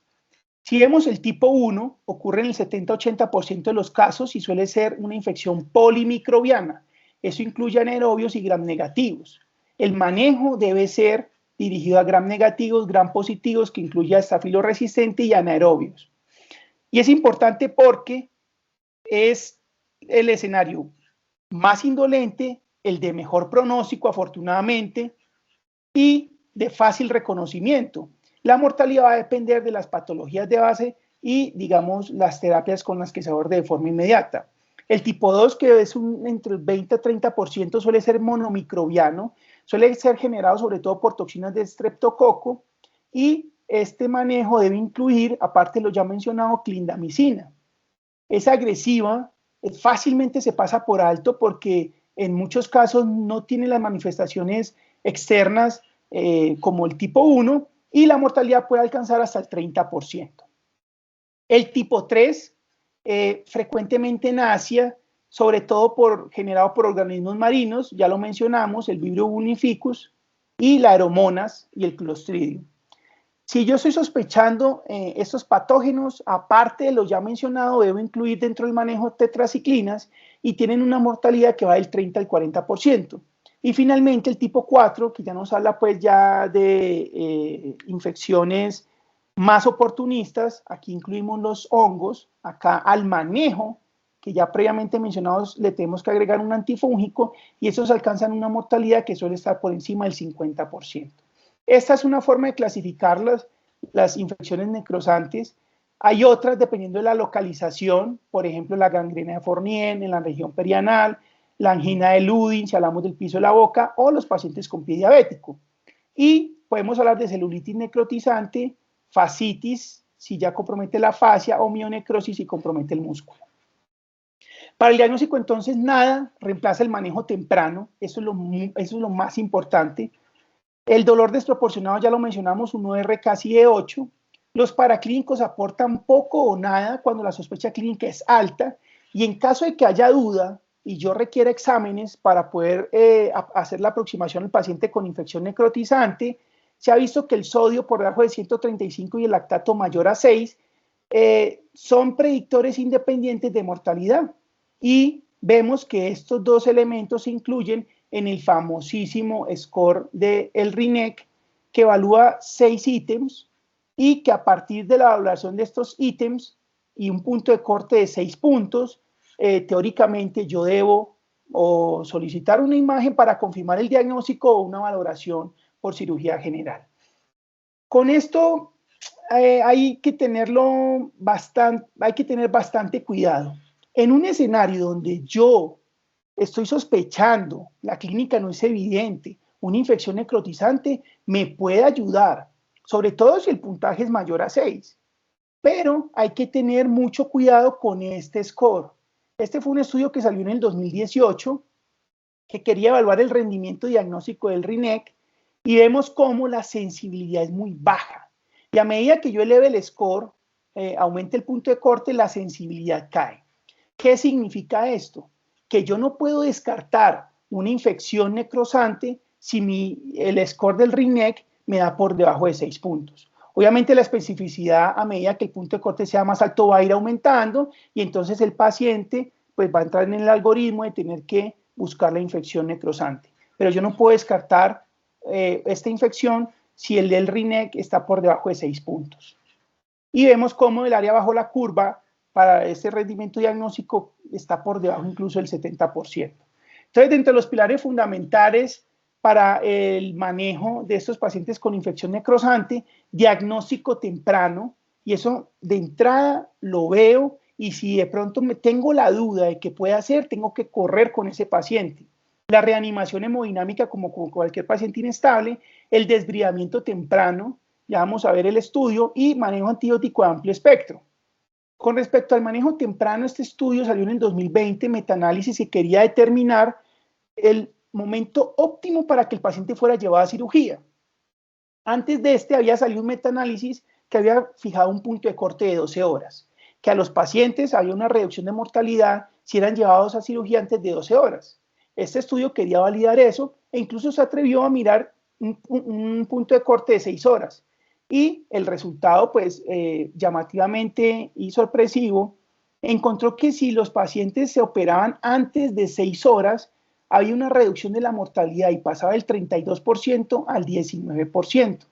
Si vemos el tipo 1, ocurre en el 70-80% de los casos y suele ser una infección polimicrobiana. Eso incluye anaerobios y gram negativos. El manejo debe ser dirigido a gram negativos, gram positivos, que incluye a estafilo resistente y anaerobios. Y es importante porque es el escenario más indolente, el de mejor pronóstico, afortunadamente, y de fácil reconocimiento. La mortalidad va a depender de las patologías de base y, digamos, las terapias con las que se aborde de forma inmediata. El tipo 2, que es entre el 20 a 30%, suele ser monomicrobiano, suele ser generado sobre todo por toxinas de estreptococo y este manejo debe incluir, aparte de lo ya mencionado, clindamicina. Es agresiva, fácilmente se pasa por alto porque en muchos casos no tiene las manifestaciones externas como el tipo 1 y la mortalidad puede alcanzar hasta el 30%. El tipo 3 frecuentemente en Asia, sobre todo generado por organismos marinos, ya lo mencionamos, el Vibrio vulnificus y la Aeromonas y el Clostridium. Si yo estoy sospechando estos patógenos, aparte de lo ya mencionado, debo incluir dentro del manejo tetraciclinas y tienen una mortalidad que va del 30 al 40%. Y finalmente el tipo 4, que ya nos habla pues ya de infecciones más oportunistas, aquí incluimos los hongos, acá al manejo, que ya previamente mencionados le tenemos que agregar un antifúngico y esos alcanzan una mortalidad que suele estar por encima del 50%. Esta es una forma de clasificar las infecciones necrosantes. Hay otras dependiendo de la localización, por ejemplo, la gangrena de Fournier en la región perianal, la angina de Ludin, si hablamos del piso de la boca, o los pacientes con pie diabético. Y podemos hablar de celulitis necrotizante, fascitis, si ya compromete la fascia, o mionecrosis si compromete el músculo. Para el diagnóstico, entonces, nada reemplaza el manejo temprano, eso es lo más importante. El dolor desproporcionado, ya lo mencionamos, un OR casi de 8. Los paraclínicos aportan poco o nada cuando la sospecha clínica es alta y en caso de que haya duda y yo requiera exámenes para poder hacer la aproximación al paciente con infección necrotizante, se ha visto que el sodio por debajo de 135 y el lactato mayor a 6 son predictores independientes de mortalidad y vemos que estos dos elementos se incluyen en el famosísimo score de el RINEC, que evalúa 6 ítems y que a partir de la evaluación de estos ítems y un punto de corte de 6 puntos, teóricamente yo debo o solicitar una imagen para confirmar el diagnóstico o una valoración por cirugía general. Con esto hay que tener bastante cuidado. En un escenario donde yo estoy sospechando, la clínica no es evidente, una infección necrotizante me puede ayudar, sobre todo si el puntaje es mayor a 6. Pero hay que tener mucho cuidado con este score. Este fue un estudio que salió en el 2018 que quería evaluar el rendimiento diagnóstico del RINEC y vemos cómo la sensibilidad es muy baja. Y a medida que yo eleve el score, aumente el punto de corte, la sensibilidad cae. ¿Qué significa esto? Que yo no puedo descartar una infección necrosante si el score del RINEC me da por debajo de 6 puntos. Obviamente la especificidad a medida que el punto de corte sea más alto va a ir aumentando y entonces el paciente pues va a entrar en el algoritmo de tener que buscar la infección necrosante. Pero yo no puedo descartar esta infección si el del RINEC está por debajo de 6 puntos. Y vemos cómo el área bajo la curva para ese rendimiento diagnóstico está por debajo incluso del 70%. Entonces, dentro de los pilares fundamentales para el manejo de estos pacientes con infección necrosante, diagnóstico temprano, y eso de entrada lo veo, y si de pronto me tengo la duda de qué puede hacer, tengo que correr con ese paciente. La reanimación hemodinámica como con cualquier paciente inestable, el desbridamiento temprano, ya vamos a ver el estudio, y manejo antibiótico de amplio espectro. Con respecto al manejo temprano, este estudio salió en el 2020, metaanálisis, y quería determinar el momento óptimo para que el paciente fuera llevado a cirugía. Antes de este había salido un metaanálisis que había fijado un punto de corte de 12 horas, que a los pacientes había una reducción de mortalidad si eran llevados a cirugía antes de 12 horas. Este estudio quería validar eso e incluso se atrevió a mirar un punto de corte de 6 horas. y el resultado, pues, llamativamente y sorpresivo, encontró que si los pacientes se operaban antes de 6 horas, había una reducción de la mortalidad y pasaba del 32% al 19%.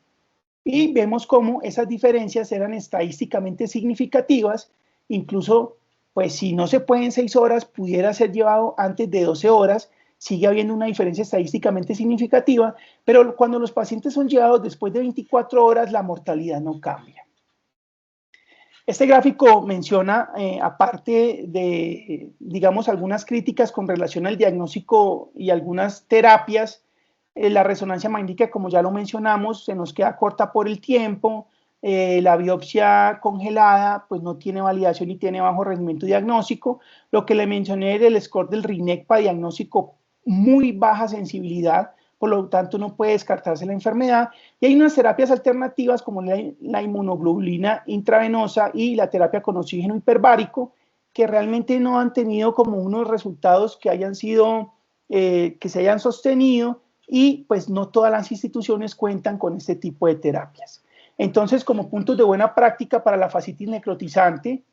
Y vemos cómo esas diferencias eran estadísticamente significativas, incluso, pues si no se puede en 6 horas, pudiera ser llevado antes de 12 horas, sigue habiendo una diferencia estadísticamente significativa, pero cuando los pacientes son llevados después de 24 horas, la mortalidad no cambia. Este gráfico menciona, aparte de, digamos, algunas críticas con relación al diagnóstico y algunas terapias, la resonancia magnética, como ya lo mencionamos, se nos queda corta por el tiempo, la biopsia congelada, pues no tiene validación y tiene bajo rendimiento diagnóstico. Lo que le mencioné del score del RINEC para diagnóstico, muy baja sensibilidad, por lo tanto no puede descartarse la enfermedad. Y hay unas terapias alternativas como la inmunoglobulina intravenosa y la terapia con oxígeno hiperbárico, que realmente no han tenido como unos resultados que hayan sido, que se hayan sostenido, y pues no todas las instituciones cuentan con este tipo de terapias. Entonces, como puntos de buena práctica para la fascitis necrotizante,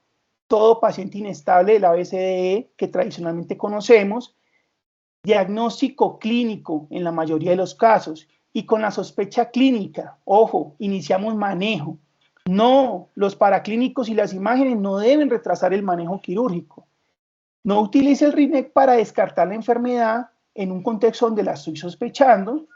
todo paciente inestable del ABCDE que tradicionalmente conocemos, diagnóstico clínico en la mayoría de los casos y con la sospecha clínica, ojo, iniciamos manejo. No, los paraclínicos y las imágenes no deben retrasar el manejo quirúrgico. No utilice el RINEC para descartar la enfermedad en un contexto donde la estoy sospechando.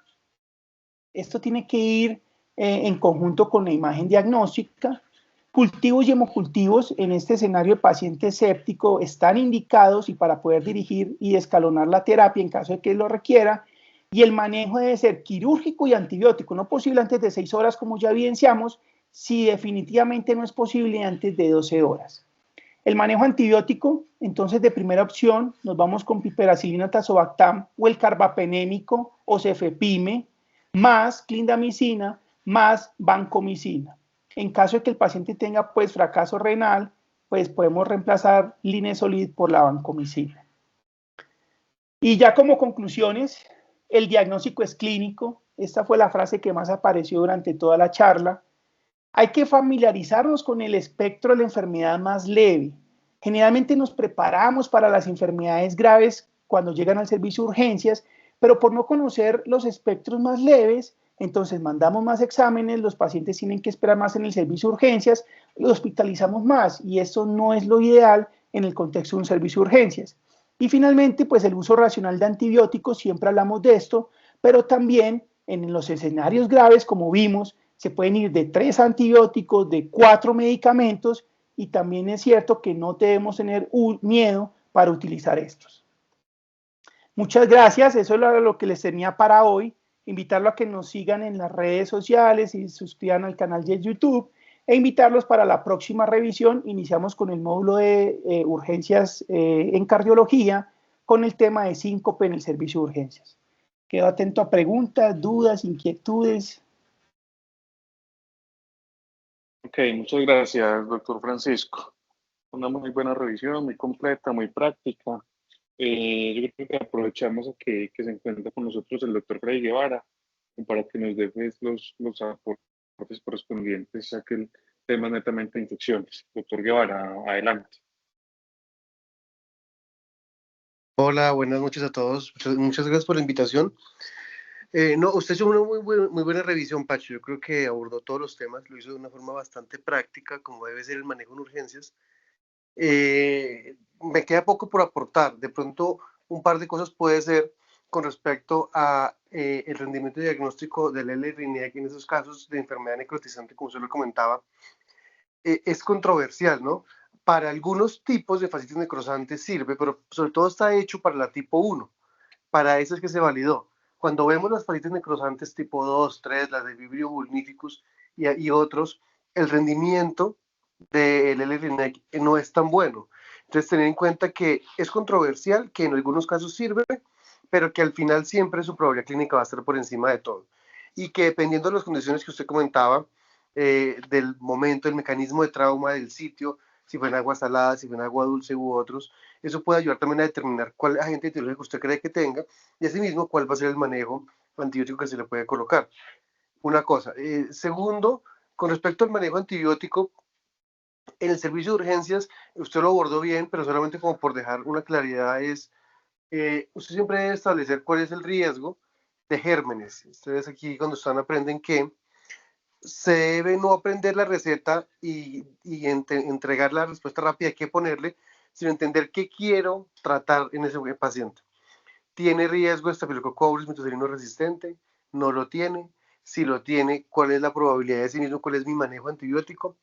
Esto tiene que ir en conjunto con la imagen diagnóstica. Cultivos y hemocultivos en este escenario de paciente séptico están indicados y para poder dirigir y escalonar la terapia en caso de que lo requiera. Y el manejo debe ser quirúrgico y antibiótico, no posible antes de 6 horas como ya evidenciamos, si definitivamente no es posible antes de 12 horas. El manejo antibiótico, entonces de primera opción, nos vamos con piperacilina tazobactam o el carbapenémico o cefepime, más clindamicina, más vancomicina. En caso de que el paciente tenga pues fracaso renal, pues podemos reemplazar linezolid por la vancomicina. Y ya como conclusiones, el diagnóstico es clínico. Esta fue la frase que más apareció durante toda la charla. Hay que familiarizarnos con el espectro de la enfermedad más leve. Generalmente nos preparamos para las enfermedades graves cuando llegan al servicio de urgencias, pero por no conocer los espectros más leves, entonces mandamos más exámenes, los pacientes tienen que esperar más en el servicio de urgencias, los hospitalizamos más y eso no es lo ideal en el contexto de un servicio de urgencias. Y finalmente, pues el uso racional de antibióticos, siempre hablamos de esto, pero también en los escenarios graves, como vimos, se pueden ir de 3 antibióticos, de 4 medicamentos, y también es cierto que no debemos tener miedo para utilizar estos. Muchas gracias, eso es lo que les tenía para hoy. Invitarlo a que nos sigan en las redes sociales y suscriban al canal de YouTube, e invitarlos para la próxima revisión. Iniciamos con el módulo de urgencias en cardiología, con el tema de síncope en el servicio de urgencias. Quedo atento a preguntas, dudas, inquietudes. Ok, muchas gracias, doctor Francisco. Una muy buena revisión, muy completa, muy práctica. Yo creo que aprovechamos a que se encuentra con nosotros el doctor Freddy Guevara para que nos dé pues, los aportes correspondientes a aquel tema netamente de infecciones. Doctor Guevara, adelante. Hola, buenas noches a todos. Muchas gracias por la invitación. No, usted hizo una muy buena revisión, Pacho. Yo creo que abordó todos los temas, lo hizo de una forma bastante práctica, como debe ser el manejo en urgencias. Me queda poco por aportar. De pronto, un par de cosas puede ser con respecto a el rendimiento diagnóstico del L-RINEAC en esos casos de enfermedad necrotizante, como usted lo comentaba. Es controversial, ¿no? Para algunos tipos de fascitis necrosante sirve, pero sobre todo está hecho para la tipo 1. Para eso es que se validó. Cuando vemos las fascitis necrosantes tipo 2, 3, las de Vibrio vulnificus y otros, el rendimiento del L-RINEC no es tan bueno. Entonces, tener en cuenta que es controversial, que en algunos casos sirve, pero que al final siempre su probabilidad clínica va a estar por encima de todo. Y que dependiendo de las condiciones que usted comentaba, del momento, el mecanismo de trauma del sitio, si fue en agua salada, si fue en agua dulce u otros, eso puede ayudar también a determinar cuál agente etiológico usted cree que tenga y asimismo cuál va a ser el manejo antibiótico que se le puede colocar. Una cosa. Segundo, Con respecto al manejo antibiótico, en el servicio de urgencias, usted lo abordó bien, pero solamente como por dejar una claridad es, usted siempre debe establecer cuál es el riesgo de gérmenes. Ustedes aquí cuando están aprenden que se debe no aprender la receta y entregar la respuesta rápida que ponerle, sino entender qué quiero tratar en ese paciente. ¿Tiene riesgo de Staphylococcus aureus metoxilino resistente? ¿No lo tiene? Si lo tiene, ¿cuál es la probabilidad de sí mismo? ¿Cuál es mi manejo antibiótico?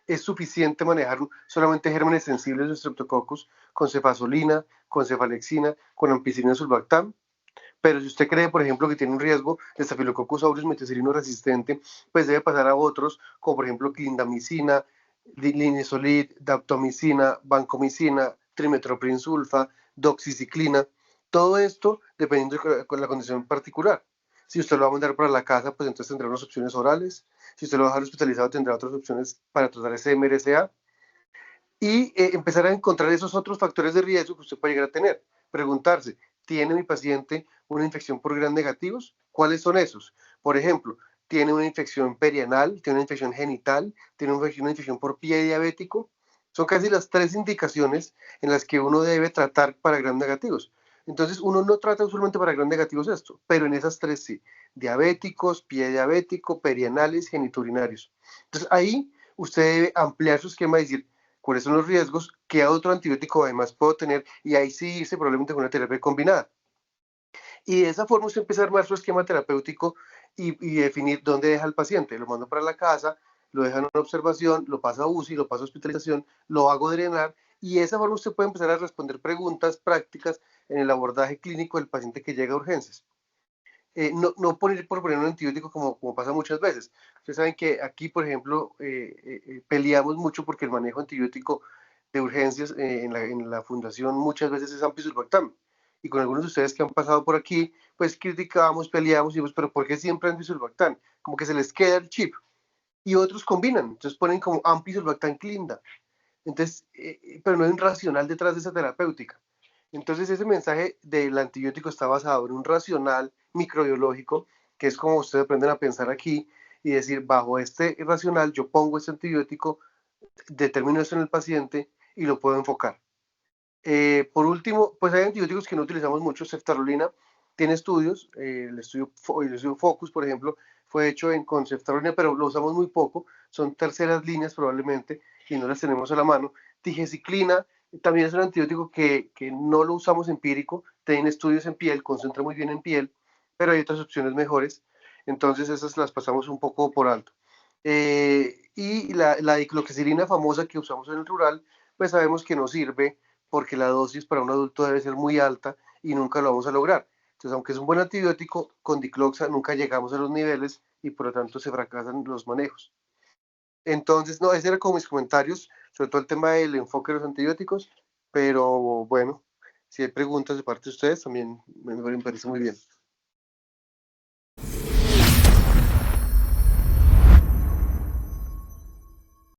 ¿Es suficiente manejar solamente gérmenes sensibles de Streptococcus con cefazolina, con cefalexina, con ampicilina sulbactam? Pero si usted cree, por ejemplo, que tiene un riesgo de Staphylococcus aureus metoxilino resistente, pues debe pasar a otros, como por ejemplo clindamicina, linezolid, daptomicina, vancomicina, trimethoprim sulfa, doxiciclina. Todo esto dependiendo de la condición particular. Si usted lo va a mandar para la casa, pues entonces tendrá unas opciones orales. Si usted lo va a dejar hospitalizado, tendrá otras opciones para tratar ese MRSA. Y empezar a encontrar esos otros factores de riesgo que usted puede llegar a tener. Preguntarse, ¿tiene mi paciente una infección por gram negativos? ¿Cuáles son esos? Por ejemplo, ¿tiene una infección perianal? ¿Tiene una infección genital? ¿Tiene una infección por pie diabético? Son casi las 3 indicaciones en las que uno debe tratar para gram negativos. Entonces, uno no trata usualmente para gram negativos esto, pero en esas 3 sí. Diabéticos, pie diabético, perianales, geniturinarios. Entonces, ahí usted debe ampliar su esquema y decir, cuáles son los riesgos, qué otro antibiótico además puedo tener, y ahí sí irse probablemente con una terapia combinada. Y de esa forma usted empieza a armar su esquema terapéutico y definir dónde deja al paciente. Lo mando para la casa, lo deja en una observación, lo pasa a UCI, lo pasa a hospitalización, lo hago drenar, y de esa forma usted puede empezar a responder preguntas prácticas en el abordaje clínico del paciente que llega a urgencias. No por poner un antibiótico como pasa muchas veces. Ustedes saben que aquí, por ejemplo, peleamos mucho porque el manejo antibiótico de urgencias en la fundación muchas veces es ampicilbactam. Y con algunos de ustedes que han pasado por aquí, pues criticamos, peleamos y decimos, pero ¿por qué siempre ampicilbactam? Como que se les queda el chip. Y otros combinan, entonces ponen como ampicilbactam clinda. Entonces, pero no hay un racional detrás de esa terapéutica. Entonces ese mensaje del antibiótico está basado en un racional microbiológico, que es como ustedes aprenden a pensar aquí y decir, bajo este racional yo pongo este antibiótico, determino esto en el paciente y lo puedo enfocar. Por último, pues hay antibióticos que no utilizamos mucho, ceftarolina tiene estudios, el estudio Focus, por ejemplo, fue hecho con ceftarolina, pero lo usamos muy poco, son terceras líneas probablemente y no las tenemos a la mano. Tigenciclina también es un antibiótico que no lo usamos empírico, tiene estudios en piel, concentra muy bien en piel, pero hay otras opciones mejores, entonces esas las pasamos un poco por alto. Y la dicloxacilina famosa que usamos en el rural, pues sabemos que no sirve porque la dosis para un adulto debe ser muy alta y nunca lo vamos a lograr. Entonces, aunque es un buen antibiótico, con dicloxa nunca llegamos a los niveles y por lo tanto se fracasan los manejos. Entonces, no, ese era como mis comentarios, sobre todo el tema del enfoque de los antibióticos, pero bueno, si hay preguntas de parte de ustedes, también me parece muy bien.